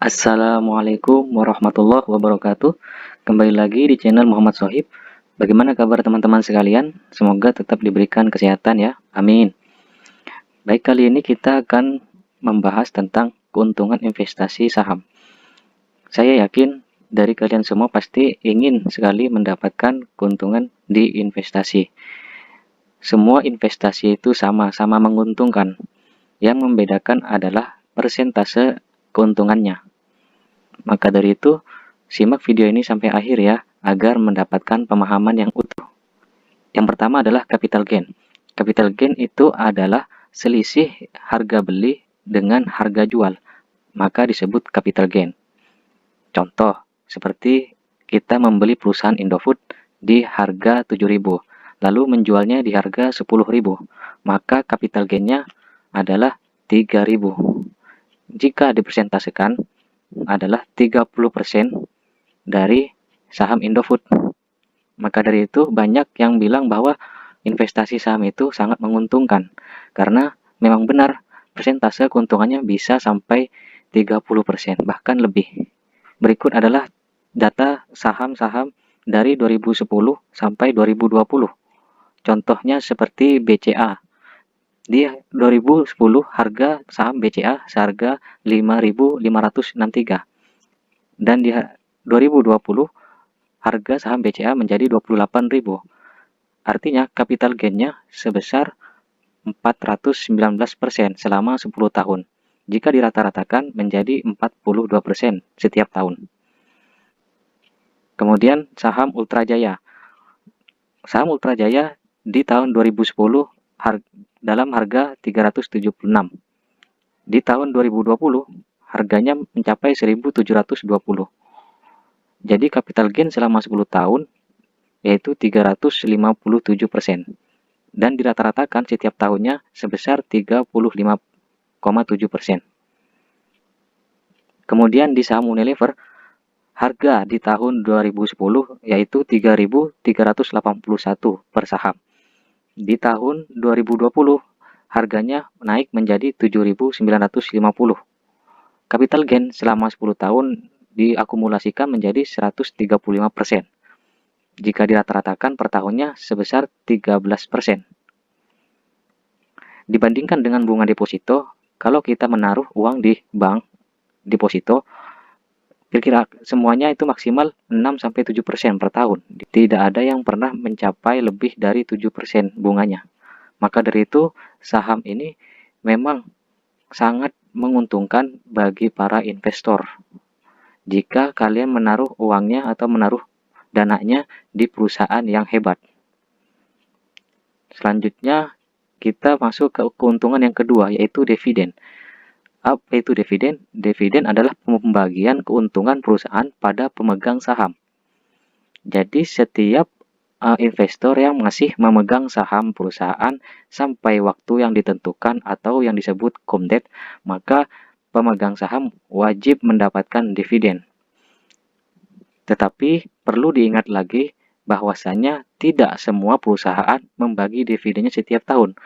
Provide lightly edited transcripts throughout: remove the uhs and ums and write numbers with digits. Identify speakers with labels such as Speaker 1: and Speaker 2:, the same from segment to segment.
Speaker 1: Assalamualaikum warahmatullahi wabarakatuh. Kembali lagi di channel Muhammad Sohib. Bagaimana kabar teman-teman sekalian? Semoga tetap diberikan kesehatan ya. Amin. Baik, kali ini kita akan membahas tentang keuntungan investasi saham. Saya yakin dari kalian semua pasti ingin sekali mendapatkan keuntungan di investasi. Semua investasi itu sama-sama menguntungkan. Yang membedakan adalah persentase keuntungannya. Maka dari itu, simak video ini sampai akhir ya, agar mendapatkan pemahaman yang utuh. Yang pertama adalah capital gain. Capital gain itu adalah selisih harga beli dengan harga jual, maka disebut capital gain. Contoh, seperti kita membeli perusahaan Indofood di harga 7.000, lalu menjualnya di harga 10.000, maka capital gain-nya adalah 3.000. Jika dipresentasikan, adalah 30% dari saham Indofood. Maka dari itu banyak yang bilang bahwa investasi saham itu sangat menguntungkan karena memang benar persentase keuntungannya bisa sampai 30% bahkan lebih. Berikut adalah data saham-saham dari 2010 sampai 2020. Contohnya seperti BCA. Di 2010 harga saham BCA seharga 5.563 dan di 2020 harga saham BCA menjadi 28.000. Artinya capital gain-nya sebesar 419% selama 10 tahun. Jika dirata-ratakan menjadi 42% setiap tahun. Kemudian saham Ultrajaya. Saham Ultrajaya di tahun 2010 dalam harga 376. Di tahun 2020 harganya mencapai 1.720. Jadi capital gain selama 10 tahun yaitu 357% dan dirata-ratakan setiap tahunnya sebesar 35,7%. Kemudian di saham Unilever harga di tahun 2010 yaitu 3.381 per saham. Di tahun 2020 harganya naik menjadi 7.950. Capital gain selama 10 tahun diakumulasikan menjadi 135%. Jika dirata-ratakan per tahunnya sebesar 13%. Dibandingkan dengan bunga deposito, kalau kita menaruh uang di bank deposito, kira-kira semuanya itu maksimal 6-7% per tahun. Tidak ada yang pernah mencapai lebih dari 7% bunganya. Maka dari itu, saham ini memang sangat menguntungkan bagi para investor. Jika kalian menaruh uangnya atau menaruh dananya di perusahaan yang hebat. Selanjutnya kita masuk ke keuntungan yang kedua yaitu dividen. Apa itu dividen? Dividen adalah pembagian keuntungan perusahaan pada pemegang saham. Jadi setiap investor yang masih memegang saham perusahaan sampai waktu yang ditentukan atau yang disebut cum-date, maka pemegang saham wajib mendapatkan dividen. Tetapi perlu diingat lagi bahwasanya tidak semua perusahaan membagi dividennya setiap tahun.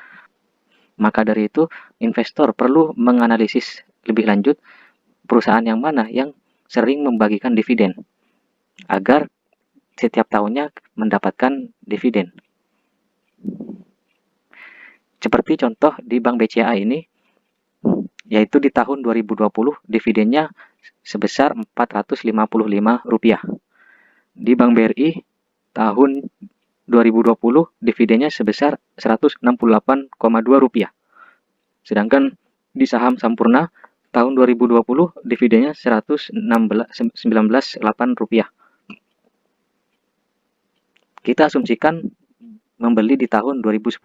Speaker 1: Maka dari itu, investor perlu menganalisis lebih lanjut perusahaan yang mana yang sering membagikan dividen agar setiap tahunnya mendapatkan dividen. Seperti contoh di Bank BCA ini, yaitu di tahun 2020 dividennya sebesar Rp455. Di Bank BRI tahun 2020 dividennya sebesar Rp168,2. Sedangkan di saham Sampurna tahun 2020 dividennya Rp119,8. Kita asumsikan membeli di tahun 2010.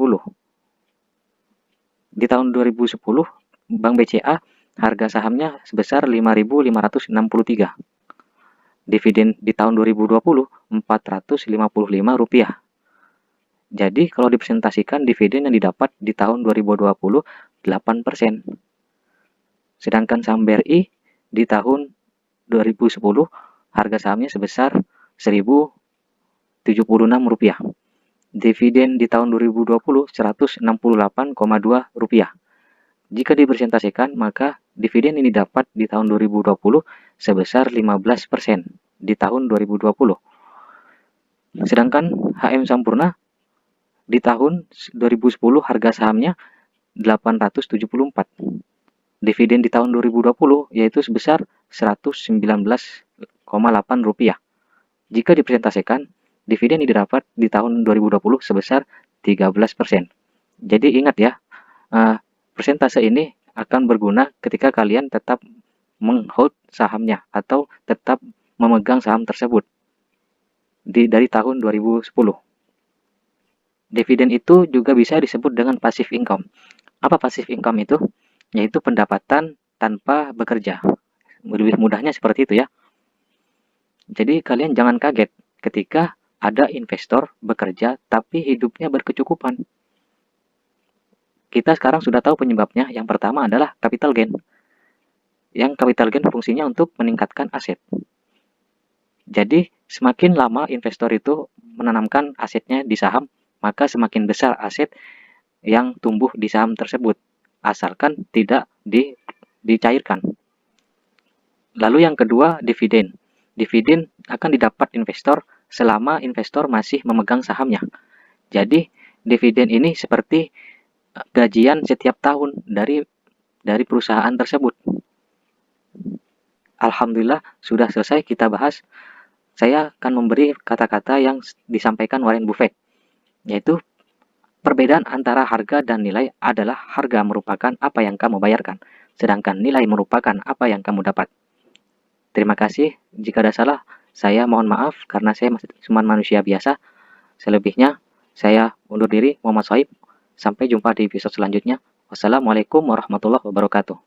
Speaker 1: Di tahun 2010 Bank BCA harga sahamnya sebesar Rp5.563. Dividen di tahun 2020 Rp455. Jadi kalau dipresentasikan dividen yang didapat di tahun 2020 8%. Sedangkan saham BRI di tahun 2010 harga sahamnya sebesar Rp1.076. Dividen di tahun 2020 Rp168,2. Jika dipresentasikan, maka dividen ini dapat di tahun 2020 sebesar 15% di tahun 2020. Sedangkan HM Sampurna di tahun 2010 harga sahamnya 874. Dividen di tahun 2020 yaitu sebesar Rp119,8. Jika dipresentasikan, dividen ini didapat di tahun 2020 sebesar 13%. Jadi ingat ya, persentase ini akan berguna ketika kalian tetap menghold sahamnya atau tetap memegang saham tersebut dari tahun 2010. Dividen itu juga bisa disebut dengan passive income. Apa passive income itu? Yaitu pendapatan tanpa bekerja. Lebih mudahnya seperti itu ya. Jadi kalian jangan kaget ketika ada investor bekerja tapi hidupnya berkecukupan. Kita sekarang sudah tahu penyebabnya. Yang pertama adalah capital gain. Yang capital gain fungsinya untuk meningkatkan aset. Jadi semakin lama investor itu menanamkan asetnya di saham, maka semakin besar aset yang tumbuh di saham tersebut, asalkan tidak dicairkan. Lalu yang kedua, dividen. Dividen akan didapat investor selama investor masih memegang sahamnya. Jadi dividen ini seperti gajian setiap tahun dari perusahaan tersebut. Alhamdulillah sudah selesai kita bahas. Saya akan memberi kata-kata yang disampaikan Warren Buffett, yaitu perbedaan antara harga dan nilai adalah harga merupakan apa yang kamu bayarkan, sedangkan nilai merupakan apa yang kamu dapat. Terima kasih. Jika ada salah, saya mohon maaf karena saya masih cuma manusia biasa. Selebihnya, saya undur diri, Muhammad Sohib. Sampai jumpa di episode selanjutnya. Wassalamualaikum warahmatullahi wabarakatuh.